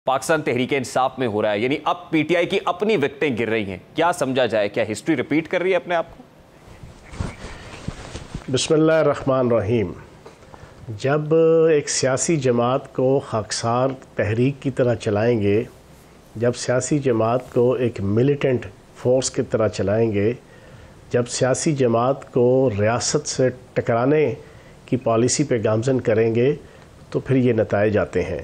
پاکستان تحریک انصاف میں ہو رہا ہے، یعنی اب پی ٹی آئی کی اپنی وکٹیں گر رہی ہیں، کیا سمجھا جائے؟ کیا ہسٹری ریپیٹ کر رہی ہے اپنے آپ کو؟ بسم اللہ الرحمن الرحیم۔ جب ایک سیاسی جماعت کو خاکسار تحریک کی طرح چلائیں گے، جب سیاسی جماعت کو ایک ملیٹنٹ فورس کی طرح چلائیں گے، جب سیاسی جماعت کو ریاست سے ٹکرانے کی پالیسی پہ گامزن کریں گے تو پھر یہ نتائج آتے ہیں۔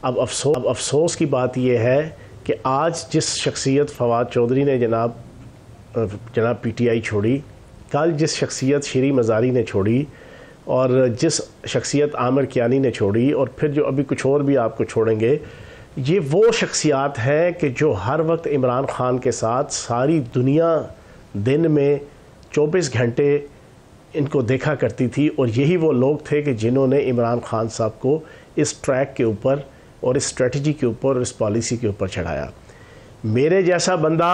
اب افسوس کی بات یہ ہے کہ آج جس شخصیت فواد چودھری نے جناب پی ٹی آئی چھوڑی، کل جس شخصیت شیریں مزاری نے چھوڑی، اور جس شخصیت عامر کیانی نے چھوڑی، اور پھر جو ابھی کچھ اور بھی آپ کو چھوڑیں گے، یہ وہ شخصیات ہیں کہ جو ہر وقت عمران خان کے ساتھ ساری دنیا دن میں 24 گھنٹے ان کو دیکھا کرتی تھی، اور یہی وہ لوگ تھے کہ جنہوں نے عمران خان صاحب کو اس ٹریک کے اوپر اور اس اسٹریٹجی کے اوپر اور اس پالیسی کے اوپر چڑھایا۔ میرے جیسا بندہ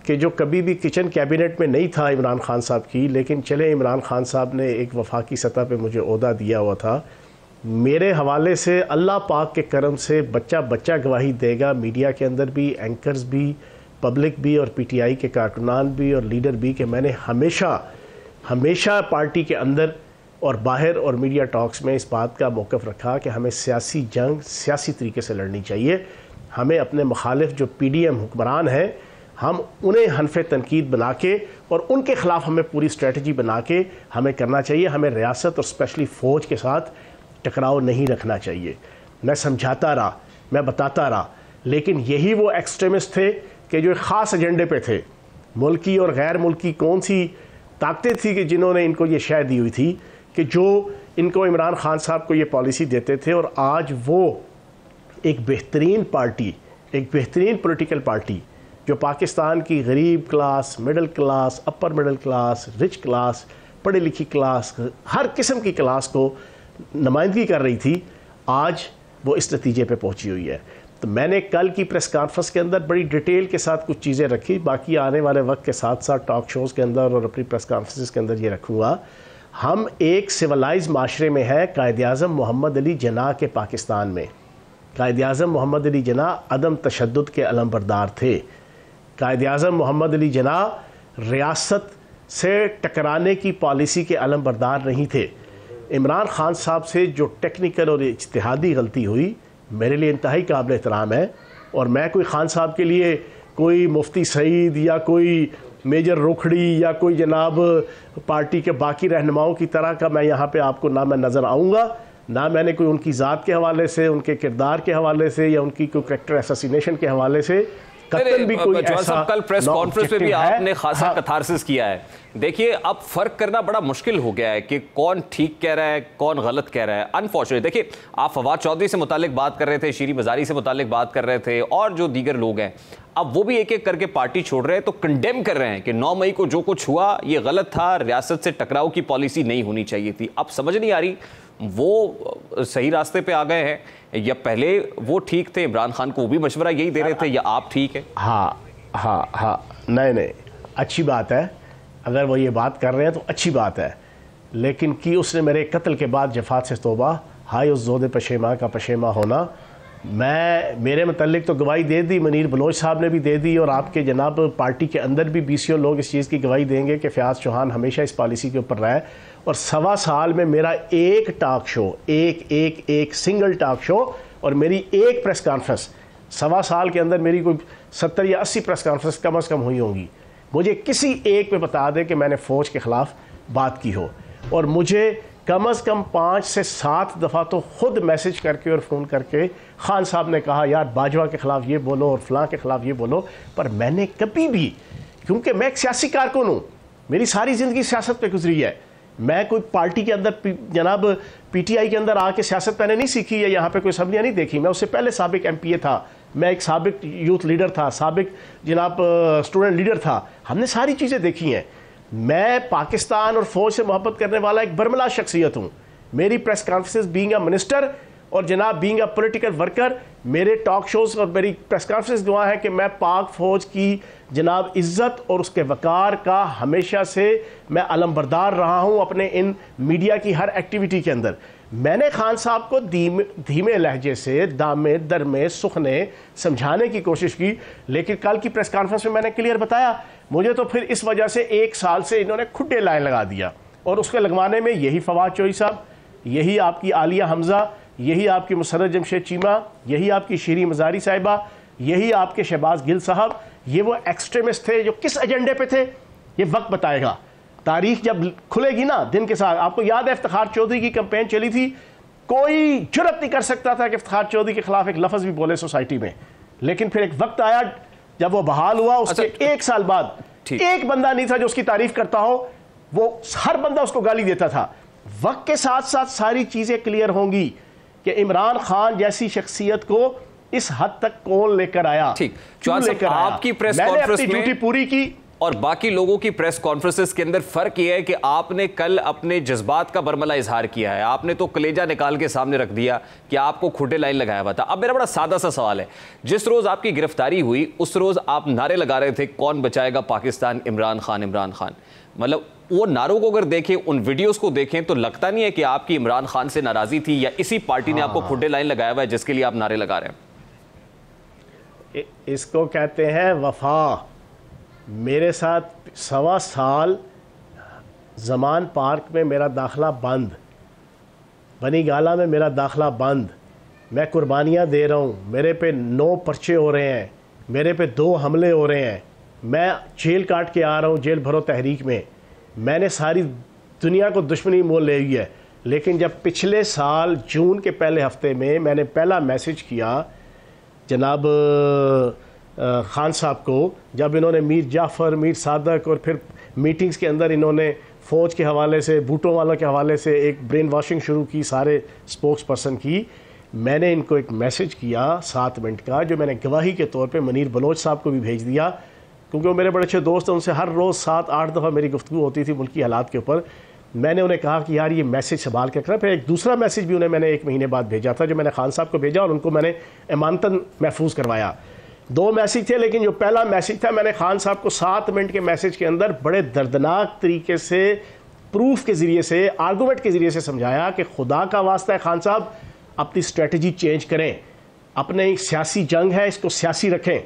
کہ جو کبھی بھی کچن کیبنٹ میں نہیں تھا عمران خان صاحب کی، لیکن چلے عمران خان صاحب نے ایک وفاقی سطح پہ مجھے عہدہ دیا ہوا تھا، میرے حوالے سے اللہ پاک کے کرم سے بچہ گواہی دے گا، میڈیا کے اندر بھی، اینکرز بھی، پبلک بھی، اور پی ٹی آئی کے کارکنان بھی اور لیڈر بھی، کہ میں نے ہمیشہ پارٹی کے اندر اور باہر اور میڈیا ٹاکس میں اس بات کا موقف رکھا کہ ہمیں سیاسی جنگ سیاسی طریقے سے لڑنی چاہیے۔ ہمیں اپنے مخالف جو پی ڈی ایم حکمران ہیں، ہم انہیں حنف تنقید بنا کے اور ان کے خلاف ہمیں پوری اسٹریٹجی بنا کے ہمیں کرنا چاہیے۔ ہمیں ریاست اور اسپیشلی فوج کے ساتھ ٹکراؤ نہیں رکھنا چاہیے۔ میں سمجھاتا رہا، میں بتاتا رہا، لیکن یہی وہ ایکسٹریمسٹ تھے کہ جو ایک خاص ایجنڈے پہ تھے۔ ملکی اور غیر ملکی کون سی طاقتیں تھی کہ جنہوں نے ان کو یہ شے دی ہوئی تھی کہ جو ان کو عمران خان صاحب کو یہ پالیسی دیتے تھے، اور آج وہ ایک بہترین پارٹی، ایک بہترین پولیٹیکل پارٹی جو پاکستان کی غریب class, middle class, upper middle class, rich class, پڑھی لکھی کلاس، ہر قسم کی کلاس کو نمائندگی کر رہی تھی، آج وہ اس نتیجے پہ پہنچی ہوئی ہے۔ تو میں نے کل کی پریس کانفرنس کے اندر بڑی ڈیٹیل کے ساتھ کچھ چیزیں رکھی، باقی آنے والے وقت کے ساتھ ساتھ ٹاک شوز کے اندر اور اپنی پریس کانفرنسز کے اندر یہ رکھوں گا۔ ہم ایک سویلائز معاشرے میں ہیں۔ قائد اعظم محمد علی جناح کے پاکستان میں قائد اعظم محمد علی جناح عدم تشدد کے علمبردار تھے۔ قائد اعظم محمد علی جناح ریاست سے ٹکرانے کی پالیسی کے علمبردار نہیں تھے۔ عمران خان صاحب سے جو ٹیکنیکل اور اجتہادی غلطی ہوئی میرے لیے انتہائی قابل احترام ہے، اور میں کوئی خان صاحب کے لیے کوئی مفتی سعید یا کوئی میجر روکھڑی یا کوئی جناب پارٹی کے باقی رہنماؤں کی طرح کا میں یہاں پہ آپ کو نہ میں نظر آؤں گا، نہ میں نے کوئی ان کی ذات کے حوالے سے، ان کے کردار کے حوالے سے، یا ان کی کوئی کریکٹر ایساسینیشن کے حوالے سے قتل بھی کوئی ایسا۔ کل پریس کانفرنس میں بھی آپ نے خاصا کتھارسس کیا ہے۔ دیکھیے اب فرق کرنا بڑا مشکل ہو گیا ہے کہ کون ٹھیک کہہ رہا ہے، کون غلط کہہ رہا ہے۔ انفارچونیٹ دیکھیے، آپ فواد چودھری سے متعلق بات کر رہے تھے، شیریں مزاری سے متعلق بات کر رہے تھے، اور جو دیگر لوگ ہیں اب وہ بھی ایک ایک کر کے پارٹی چھوڑ رہے ہیں، تو کنڈیم کر رہے ہیں کہ 9 مئی کو جو کچھ ہوا یہ غلط تھا، ریاست سے ٹکراؤ کی پالیسی نہیں ہونی چاہیے تھی۔ اب سمجھ نہیں آ رہی وہ صحیح راستے پہ آ گئے ہیں یا پہلے وہ ٹھیک تھے، عمران خان کو وہ بھی مشورہ یہی دے رہے تھے، یا آپ ٹھیک ہیں؟ ہاں نہیں اچھی بات ہے، اگر وہ یہ بات کر رہے ہیں تو اچھی بات ہے، لیکن کی اس نے میرے قتل کے بعد جفات سے توبہ، ہائے اس زود پشیماں کا پشیماں ہونا۔ میرے متعلق تو گواہی دے دی، منیر بلوچ صاحب نے بھی دے دی، اور آپ کے جناب پارٹی کے اندر بھی 20 لوگ اس چیز کی گواہی دیں گے کہ فیاض چوہان ہمیشہ اس پالیسی کے اوپر رہا ہے۔ اور 1.25 سال میں میرا ایک ٹاک شو، ایک سنگل ٹاک شو، اور میری ایک پریس کانفرنس، 1.25 سال کے اندر میری کوئی 70 یا 80 پریس کانفرنس کم از کم ہوئی ہوں گی۔ مجھے کسی ایک پہ بتا دے کہ میں نے فوج کے خلاف بات کی ہو، اور مجھے کم از کم 5 سے 7 دفعہ تو خود میسج کر کے اور فون کر کے خان صاحب نے کہا یار باجوہ کے خلاف یہ بولو اور فلاں کے خلاف یہ بولو، پر میں نے کبھی بھی، کیونکہ میں ایک سیاسی کارکن ہوں، میری ساری زندگی سیاست پہ گزری ہے، میں کوئی پارٹی کے اندر جناب پی ٹی آئی کے اندر آ کے سیاست میں نے نہیں سیکھی، یا یہاں پہ کوئی اسمبلیاں نہیں دیکھی، میں اس سے پہلے سابق ایم پی اے تھا، میں ایک سابق یوتھ لیڈر تھا، سابق جناب اسٹوڈنٹ لیڈر تھا، ہم نے ساری چیزیں دیکھی ہیں۔ میں پاکستان اور فوج سے محبت کرنے والا ایک برملا شخصیت ہوں۔ میری press conferences being a minister اور جناب بینگ اے پولیٹیکل ورکر، میرے ٹاک شوز اور میری پریس کانفرنس گواہ ہے کہ میں پاک فوج کی جناب عزت اور اس کے وقار کا ہمیشہ سے میں علمبردار رہا ہوں اپنے ان میڈیا کی ہر ایکٹیویٹی کے اندر۔ میں نے خان صاحب کو دھیمے لہجے سے دامے درمے سخنے سمجھانے کی کوشش کی، لیکن کل کی پریس کانفرنس میں نے کلیئر بتایا، مجھے تو پھر اس وجہ سے 1 سال سے انہوں نے کھڈے لائن لگا دیا، اور اس کے لگوانے میں یہی فواد چوہی صاحب، یہی آپ کی عالیہ حمزہ، یہی آپ کی مسرت جمشید چیمہ، یہی آپ کی شیریں مزاری صاحبہ، یہی آپ کے شہباز گل صاحب، یہ وہ ایکسٹریمسٹ تھے جو کس ایجنڈے پہ تھے یہ وقت بتائے گا۔ تاریخ جب کھلے گی نا دن کے ساتھ، آپ کو یاد ہے افتخار چودھری کی کمپین چلی تھی، کوئی جرت نہیں کر سکتا تھا کہ افتخار چودھری کے خلاف ایک لفظ بھی بولے سوسائٹی میں، لیکن پھر ایک وقت آیا جب وہ بحال ہوا، اس کے 1 سال بعد ایک بندہ نہیں تھا جو اس کی تعریف کرتا ہو، وہ ہر بندہ اس کو گالی دیتا تھا۔ وقت کے ساتھ ساتھ ساری چیزیں کلیئر ہوں گی کہ عمران خان جیسی شخصیت کو اس حد تک کون لے کر آیا، چوہان صاحب آپ کی پریس میں نے کانفرنس اپنی ڈیوٹی پوری کی اور باقی لوگوں کی پریس کانفرنسز کے اندر فرق یہ ہے کہ آپ نے کل اپنے جذبات کا برملا اظہار کیا ہے، آپ نے تو کلیجہ نکال کے سامنے رکھ دیا کہ آپ کو کھڈے لائن لگایا ہوا تھا۔ اب میرا بڑا سادہ سا سوال ہے، جس روز آپ کی گرفتاری ہوئی اس روز آپ نعرے لگا رہے تھے کون بچائے گا پاکستان، عمران خان عمران خان، مطلب وہ نعروں کو اگر دیکھیں، ان ویڈیوز کو دیکھیں تو لگتا نہیں ہے کہ آپ کی عمران خان سے ناراضی تھی یا اسی پارٹی نے آپ کو کھڈے لائن لگایا ہوا ہے جس کے لیے آپ نعرے لگا رہے ہیں؟ اس کو کہتے ہیں وفا۔ میرے ساتھ 1.25 سال زمان پارک میں میرا داخلہ بند، بنی گالہ میں میرا داخلہ بند، میں قربانیاں دے رہا ہوں، میرے پہ 9 پرچے ہو رہے ہیں، میرے پہ 2 حملے ہو رہے ہیں، میں جیل کاٹ کے آ رہا ہوں جیل بھرو تحریک میں نے ساری دنیا کو دشمنی مول لے ہوئی ہے، لیکن جب پچھلے سال جون کے پہلے ہفتے میں نے پہلا میسج کیا جناب خان صاحب کو، جب انہوں نے میر جعفر، میر صادق اور پھر میٹنگز کے اندر انہوں نے فوج کے حوالے سے، بوٹوں والوں کے حوالے سے ایک برین واشنگ شروع کی سارے سپوکس پرسن کی، میں نے ان کو ایک میسج کیا 7 منٹ کا جو میں نے گواہی کے طور پہ منیر بلوچ صاحب کو بھی بھیج دیا، کیونکہ وہ میرے بڑے اچھے دوست ہیں، ان سے ہر روز 7-8 دفعہ میری گفتگو ہوتی تھی ملکی حالات کے اوپر۔ میں نے انہیں کہا کہ یار یہ میسج سنبھال کے رکھنا۔ پھر ایک دوسرا میسج بھی انہیں میں نے 1 مہینے بعد بھیجا تھا جو میں نے خان صاحب کو بھیجا اور ان کو میں نے امانتاً محفوظ کروایا۔ 2 میسج تھے، لیکن جو پہلا میسج تھا میں نے خان صاحب کو 7 منٹ کے میسج کے اندر بڑے دردناک طریقے سے پروف کے ذریعے سے، آرگومنٹ کے ذریعے سے سمجھایا کہ خدا کا واسطہ ہے خان صاحب اپنی اسٹریٹجی چینج کریں، اپنے سیاسی جنگ ہے اس کو سیاسی رکھیں،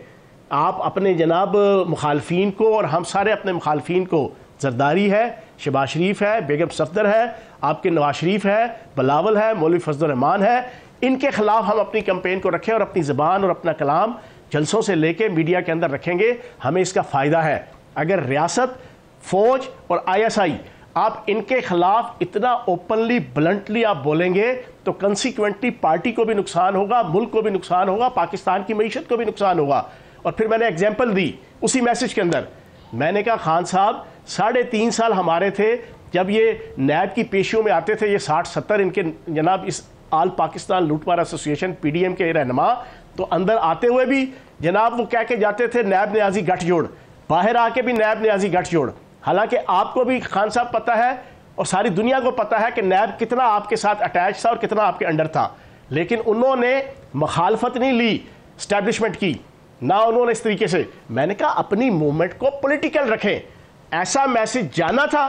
آپ اپنے جناب مخالفین کو، اور ہم سارے اپنے مخالفین کو، زرداری ہے، شہباز شریف ہے، بیگم صفدر ہے، آپ کے نواز شریف ہے، بلاول ہے، مولوی فضل الرحمان ہے، ان کے خلاف ہم اپنی کمپین کو رکھیں اور اپنی زبان اور اپنا کلام جلسوں سے لے کے میڈیا کے اندر رکھیں گے، ہمیں اس کا فائدہ ہے۔ اگر ریاست، فوج اور ISI آپ ان کے خلاف اتنا اوپنلی بلنٹلی آپ بولیں گے تو کنسیکوینٹلی پارٹی کو بھی نقصان ہوگا، ملک کو بھی نقصان ہوگا، پاکستان کی معیشت کو بھی نقصان ہوگا۔ اور پھر میں نے ایگزامپل دی اسی میسج کے اندر، میں نے کہا خان صاحب 3.5 سال ہمارے تھے جب یہ نیب کی پیشیوں میں آتے تھے، یہ 60-70 ان کے جناب اس آل پاکستان لوٹ مار ایسوسی ایشن PDM کے رہنما، تو اندر آتے ہوئے بھی جناب وہ کہہ کے جاتے تھے نیب نیازی گٹھ جوڑ، باہر آ کے بھی نیب نیازی گٹھ جوڑ۔ حالانکہ آپ کو بھی خان صاحب پتہ ہے اور ساری دنیا کو پتہ ہے کہ نیب کتنا آپ کے ساتھ اٹیچ تھا اور کتنا آپ کے انڈر تھا، لیکن انہوں نے مخالفت نہیں لی اسٹیبلشمنٹ کی، نہ انہوں نے اس طریقے سے۔ میں نے کہا اپنی موومنٹ کو پولیٹیکل رکھیں، ایسا میسج جانا تھا،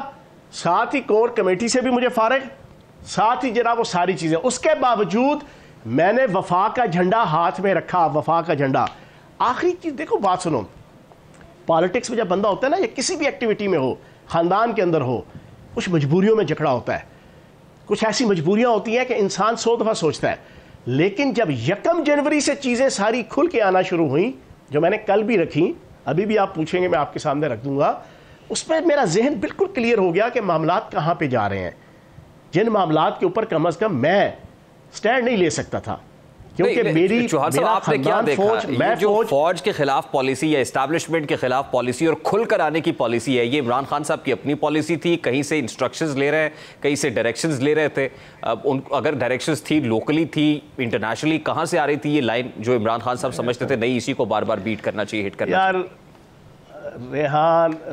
ساتھ ہی کور کمیٹی سے بھی مجھے فارغ، ساتھ ہی جناب وہ ساری چیزیں۔ اس کے باوجود میں نے وفا کا جھنڈا ہاتھ میں رکھا، وفا کا جھنڈا۔ آخری چیز دیکھو، بات سنو، پالیٹکس میں جب بندہ ہوتا ہے نا، یا کسی بھی ایکٹیویٹی میں ہو، خاندان کے اندر ہو، کچھ مجبوریوں میں جکڑا ہوتا ہے، کچھ ایسی مجبوریاں ہوتی ہیں کہ انسان 100 دفعہ سوچتا ہے، لیکن جب 1 جنوری سے چیزیں ساری کھل کے آنا شروع ہوئیں، جو میں نے کل بھی رکھی، ابھی بھی آپ پوچھیں گے میں آپ کے سامنے رکھ دوں گا، اس پہ میرا ذہن بالکل کلیئر ہو گیا کہ معاملات کہاں پہ جا رہے ہیں، جن معاملات کے اوپر کم از کم میں سٹینڈ نہیں لے سکتا تھا، کیونکہ میری آپ نے کیا دیکھا، یہ جو فوج کے خلاف پالیسی یا اسٹیبلشمنٹ کے خلاف پالیسی اور کھل کر آنے کی پالیسی ہے، یہ عمران خان صاحب کی اپنی پالیسی تھی، کہیں سے انسٹرکشنز لے رہے ہیں، کہیں سے ڈائریکشنز لے رہے تھے، اگر ڈائریکشنز تھی لوکلی تھی انٹرنیشنلی، کہاں سے آ رہی تھی یہ لائن جو عمران خان صاحب سمجھتے تھے نہیں اسی کو بار بار بیٹ کرنا چاہیے، ہٹ کرنا چاہیے؟ یار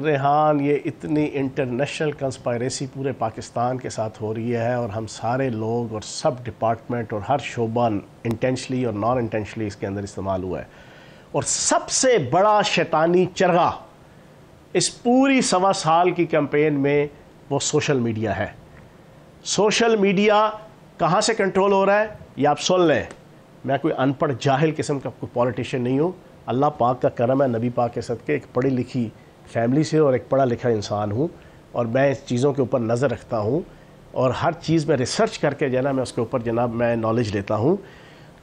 ریحان یہ اتنی انٹرنیشنل کنسپائریسی پورے پاکستان کے ساتھ ہو رہی ہے، اور ہم سارے لوگ اور سب ڈپارٹمنٹ اور ہر شعبہ انٹینشلی اور نان انٹینشلی اس کے اندر استعمال ہوا ہے، اور سب سے بڑا شیطانی چرغا اس پوری 1.25 سال کی کیمپین میں وہ سوشل میڈیا ہے۔ سوشل میڈیا کہاں سے کنٹرول ہو رہا ہے یہ آپ سن لیں. میں کوئی ان پڑھ جاہل قسم کا کوئی پولیٹیشین نہیں ہوں. اللہ پاک کا کرم ہے نبی پاک کے صدقے ایک پڑھی لکھی فیملی سے اور ایک پڑھا لکھا انسان ہوں, اور میں اس چیزوں کے اوپر نظر رکھتا ہوں, اور ہر چیز میں ریسرچ کر کے جناب میں اس کے اوپر جناب میں نالج لیتا ہوں.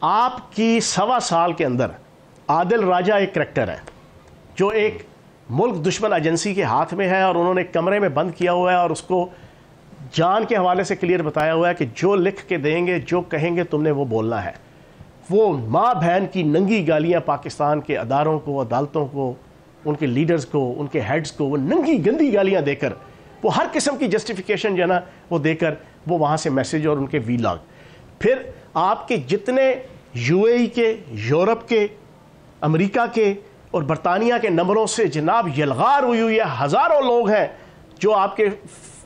آپ کی 1.25 سال کے اندر عادل راجہ ایک کریکٹر ہے جو ایک ملک دشمن ایجنسی کے ہاتھ میں ہے, اور انہوں نے کمرے میں بند کیا ہوا ہے اور اس کو جان کے حوالے سے کلیئر بتایا ہوا ہے کہ جو لکھ کے دیں گے جو کہیں گے تم نے وہ بولنا ہے. وہ ماں بہن کی ننگی گالیاں پاکستان کے اداروں کو, عدالتوں کو, ان کے لیڈرز کو, ان کے ہیڈز کو وہ ننگی گندی گالیاں دے کر, وہ ہر قسم کی جسٹیفیکیشن جو ہے نا وہ دے کر وہ وہاں سے میسیج اور ان کے ویلاگ. پھر آپ کے جتنے یو اے ای کے, یورپ کے, امریکہ کے اور برطانیہ کے نمبروں سے جناب یلغار ہوئی ہوئی ہے, ہزاروں لوگ ہیں جو آپ کے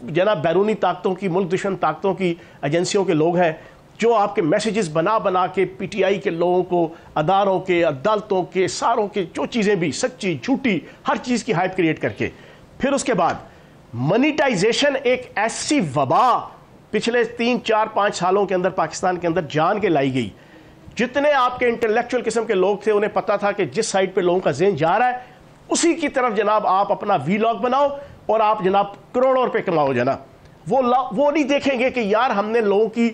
جناب بیرونی طاقتوں کی, ملک دشمن طاقتوں کی ایجنسیوں کے لوگ ہیں جو آپ کے میسیجز بنا بنا کے پی ٹی آئی کے لوگوں کو, اداروں کے, عدالتوں کے, ساروں کے جو چیزیں بھی سچی جھوٹی ہر چیز کی ہائپ کریٹ کر کے. پھر اس کے بعد منیٹائزیشن ایک ایسی وبا پچھلے 3, 4, 5 سالوں کے اندر پاکستان کے اندر جان کے لائی گئی. جتنے آپ کے انٹلیکچوئل قسم کے لوگ تھے انہیں پتا تھا کہ جس سائڈ پہ لوگوں کا ذہن جا رہا ہے اسی کی طرف جناب آپ اپنا ویلاگ بناؤ اور آپ جناب کروڑوں روپے کماؤ. جناب وہ نہیں دیکھیں گے کہ یار ہم نے لوگوں کی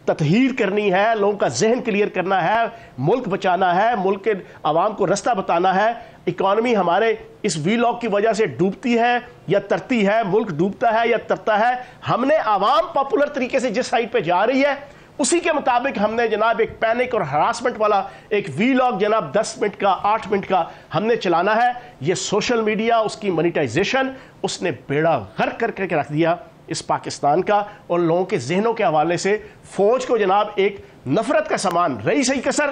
تطہیر کرنی ہے, لوگوں کا ذہن کلیئر کرنا ہے, ملک بچانا ہے, ملک کے عوام کو رستہ بتانا ہے. اکانومی ہمارے اس ویلاگ کی وجہ سے ڈوبتی ہے یا ترتی ہے, ملک ڈوبتا ہے یا ترتا ہے. ہم نے عوام پاپولر طریقے سے جس سائڈ پہ جا رہی ہے اسی کے مطابق ہم نے جناب ایک پینک اور ہراسمنٹ والا ایک ویلاگ جناب 10 منٹ کا 8 منٹ کا ہم نے چلانا ہے. یہ سوشل میڈیا, اس کی منیٹائزیشن, اس نے بیڑا غرق کر کے رکھ دیا اس پاکستان کا, اور لوگوں کے ذہنوں کے حوالے سے فوج کو جناب ایک نفرت کا سامان رہی صحیح کسر.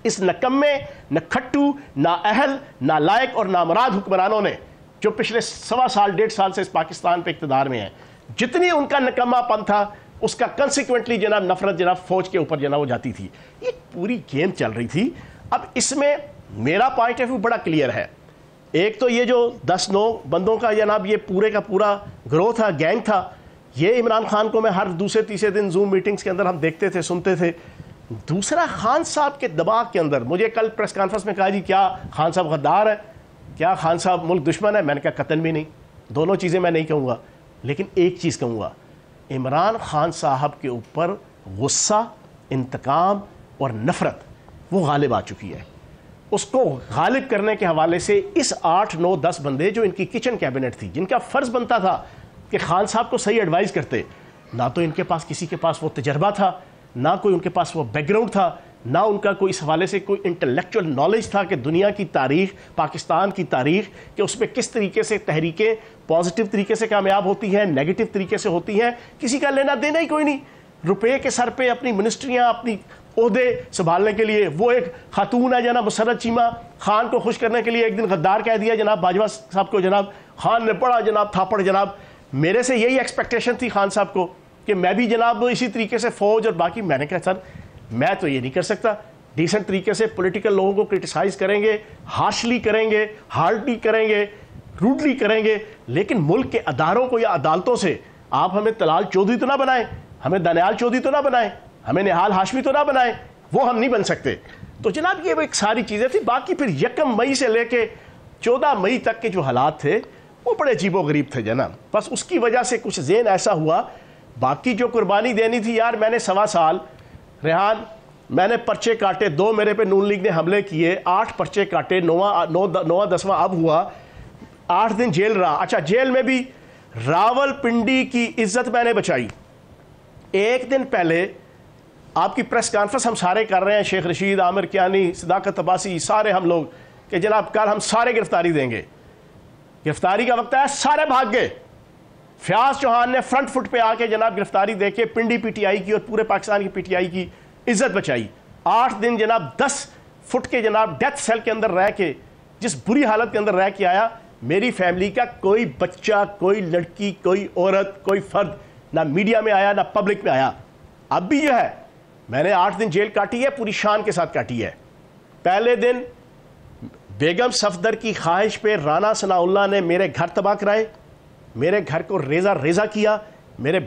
اس نکمے, نہ کھٹو, نہ اہل, نہ لائق اور نامراد حکمرانوں نے جو پچھلے 1.25 سال 1.5 سال سے اس پاکستان پہ اقتدار میں ہیں, جتنی ان کا نکمہ پن تھا اس کا کنسیکوینٹلی جناب نفرت جناب فوج کے اوپر جناب وہ جاتی تھی. یہ پوری گیم چل رہی تھی. اب اس میں میرا پوائنٹ آف ویو بڑا کلیئر ہے. ایک تو یہ جو 10-9 بندوں کا جناب یہ پورے کا پورا گروہ تھا, گینگ تھا, یہ عمران خان کو میں ہر دوسرے تیسرے دن زوم میٹنگز کے اندر ہم دیکھتے تھے, سنتے تھے. دوسرا خان صاحب کے دباغ کے اندر مجھے کل پریس کانفرنس میں کہا جی کیا خان صاحب غدار ہے, کیا خان صاحب ملک دشمن ہے. میں نے کہا قطعاً بھی نہیں, دونوں چیزیں میں نہیں کہوں گا, لیکن ایک چیز کہوں گا, عمران خان صاحب کے اوپر غصہ, انتقام اور نفرت وہ غالب آ چکی ہے. اس کو غالب کرنے کے حوالے سے اس 8, 9, 10 بندے جو ان کی کچن کیبنٹ تھی, جن کا فرض بنتا تھا کہ خان صاحب کو صحیح ایڈوائز کرتے, نہ تو ان کے پاس کسی کے پاس وہ تجربہ تھا, نہ کوئی ان کے پاس وہ بیک گراؤنڈ تھا, نہ ان کا کوئی اس حوالے سے کوئی انٹلیکچوئل نالج تھا کہ دنیا کی تاریخ, پاکستان کی تاریخ, کہ اس میں کس طریقے سے تحریکیں پازیٹیو طریقے سے کامیاب ہوتی ہیں, نیگیٹو طریقے سے ہوتی ہیں. کسی کا لینا دینا ہی کوئی نہیں. روپے کے سر پہ اپنی منسٹریاں, اپنی عہدے سنبھالنے کے لیے وہ ایک خاتون ہے جناب مسرت چیمہ, خان کو خوش کرنے کے لیے ایک دن غدار کہہ دیا جناب باجوہ صاحب کو. جناب خان نے بڑا جناب تھاپڑ, جناب میرے سے یہی ایکسپیکٹیشن تھی خان صاحب کو کہ میں بھی جناب اسی طریقے سے فوج اور باقی. میں نے کہا سر میں تو یہ نہیں کر سکتا. ڈیسنٹ طریقے سے پولیٹیکل لوگوں کو کرٹیسائز کریں گے, ہارشلی کریں گے, ہارڈلی کریں گے, روڈلی کریں گے, لیکن ملک کے اداروں کو یا عدالتوں سے آپ ہمیں طلال چودھری تو نہ بنائیں, ہمیں دانیال چودھری تو نہ بنائیں, ہمیں نہال ہاشمی تو نہ بنائیں, وہ ہم نہیں بن سکتے. تو جناب یہ ایک ساری چیزیں تھیں. باقی پھر 1 مئی سے لے کے 14 مئی تک کے جو حالات تھے وہ بڑے عجیب و غریب تھے جناب. بس اس کی وجہ سے کچھ ذہن ایسا ہوا. باقی جو قربانی دینی تھی یار, میں نے 1.25 سال ریحان, میں نے پرچے کاٹے, 2 میرے پہ نون لیگ نے حملے کیے, 8 پرچے کاٹے, 9واں 10واں اب ہوا, 8 دن جیل رہا. اچھا جیل میں بھی راول پنڈی کی عزت میں نے بچائی. ایک دن پہلے آپ کی پریس کانفرنس ہم سارے کر رہے ہیں, شیخ رشید, عامر کیانی, صداقت عباسی, سارے ہم لوگ, کہ جناب کل ہم سارے گرفتاری دیں گے. گرفتاری کا وقت ہے, سارے بھاگ گئے. فیاض چوہان نے فرنٹ فٹ پہ آ کے جناب گرفتاری دے کے پنڈی پی ٹی آئی کی اور پورے پاکستان کی پی ٹی آئی کی عزت بچائی. 8 دن جناب 10 فٹ کے جناب ڈیتھ سیل کے اندر رہ کے, جس بری حالت کے اندر رہ کے آیا. میری فیملی کا کوئی بچہ, کوئی لڑکی, کوئی عورت, کوئی فرد نہ میڈیا میں آیا نہ پبلک میں آیا. اب بھی یہ ہے, میں نے 8 دن جیل کاٹی ہے, پوری شان کے ساتھ کاٹی ہے. پہلے دن بیگم صفدر کی خواہش پہ رانا ثناء اللہ نے میرے گھر تباہ کرائے, میرے گھر کو ریزہ ریزہ کیا, میرے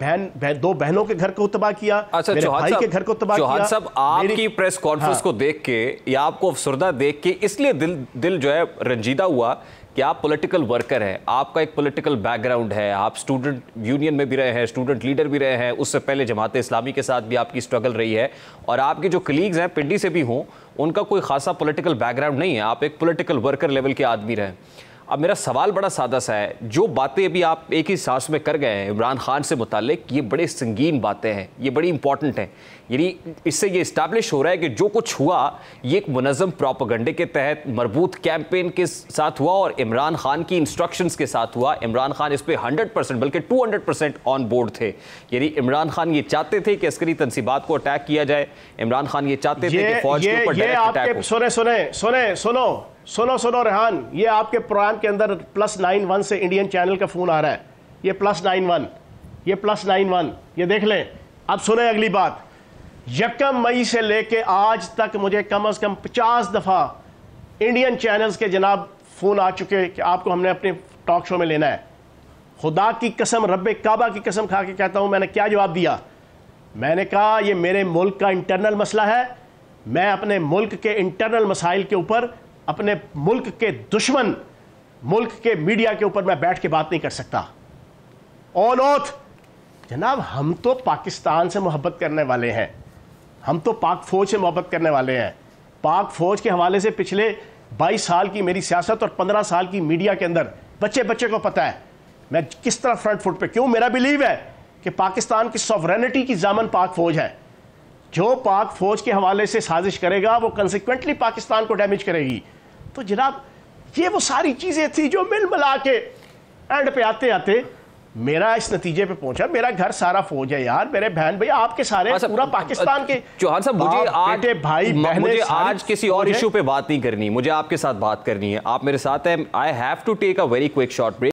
دو بہنوں کے گھر کو تباہ کیا, میرے بھائی کے گھر کو تباہ کیا. چوہان صاحب آپ کی پریس کانفرنس کو دیکھ کے یا آپ کو افسردہ دیکھ کے اس لیے دل جو ہے رنجیدہ ہوا کہ آپ پولیٹیکل ورکر ہیں, آپ کا ایک پولیٹیکل بیک گراؤنڈ ہے, آپ اسٹوڈنٹ یونین میں بھی رہے ہیں, اسٹوڈنٹ لیڈر بھی رہے ہیں, اس سے پہلے جماعت اسلامی کے ساتھ بھی آپ کی اسٹرگل رہی ہے, اور آپ کے جو کلیگز ہیں پنڈی سے بھی ہوں ان کا کوئی خاصا پولیٹیکل بیک گراؤنڈ نہیں ہے, آپ ایک پولیٹیکل ورکر لیول کے آدمی رہے. اب میرا سوال بڑا سادہ سا ہے, جو باتیں ابھی آپ ایک ہی سانس میں کر گئے ہیں عمران خان سے متعلق, یہ بڑے سنگین باتیں ہیں, یہ بڑی امپورٹنٹ ہیں. یعنی اس سے یہ اسٹیبلش ہو رہا ہے کہ جو کچھ ہوا یہ ایک منظم پروپیگنڈے کے تحت مربوط کیمپین کے ساتھ ہوا اور عمران خان کی انسٹرکشنز کے ساتھ ہوا. عمران خان اس پہ 100% بلکہ 200% آن بورڈ تھے. یعنی عمران خان یہ چاہتے تھے کہ عسکری تنصیبات کو اٹیک کیا جائے, عمران خان یہ چاہتے تھے کہ فوج کے اوپر ڈائریکٹ اٹیک ہو. سنو ریحان, یہ آپ کے پروگرام کے اندر +91 سے انڈین چینل کا فون آ رہا ہے, یہ +91 یہ دیکھ لیں. اب سنیں اگلی بات, 1 مئی سے لے کے آج تک مجھے کم از کم 50 دفعہ انڈین چینلز کے جناب فون آ چکے کہ آپ کو ہم نے اپنے ٹاک شو میں لینا ہے. خدا کی قسم, رب کعبہ کی قسم کھا کے کہتا ہوں, میں نے کیا جواب دیا؟ میں نے کہا یہ میرے ملک کا انٹرنل مسئلہ ہے, میں اپنے ملک کے انٹرنل مسائل کے اوپر اپنے ملک کے دشمن ملک کے میڈیا کے اوپر میں بیٹھ کے بات نہیں کر سکتا. آن اوتھ جناب, ہم تو پاکستان سے محبت کرنے والے ہیں, ہم تو پاک فوج سے محبت کرنے والے ہیں. پاک فوج کے حوالے سے پچھلے 22 سال کی میری سیاست اور 15 سال کی میڈیا کے اندر بچے کو پتہ ہے میں کس طرح فرنٹ فٹ پہ. کیوں؟ میرا بیلیو ہے کہ پاکستان کی سوورینٹی کی ضامن پاک فوج ہے. جو پاک فوج کے حوالے سے سازش کرے گا وہ کنسیکوینٹلی پاکستان کو ڈیمیج کرے گی. تو جناب یہ وہ ساری چیزیں تھی جو مل ملا کے اینڈ پہ آتے آتے میرا اس نتیجے پہ پہنچا. میرا گھر سارا فوج ہے یار, میرے بہن بھائی آپ کے سارے پورا پاکستان کے. چوہان صاحب مجھے آج کسی اور ایشو پہ بات نہیں کرنی, مجھے آپ کے ساتھ بات کرنی ہے. آپ میرے ساتھ ہیں. I have to take a very quick short break.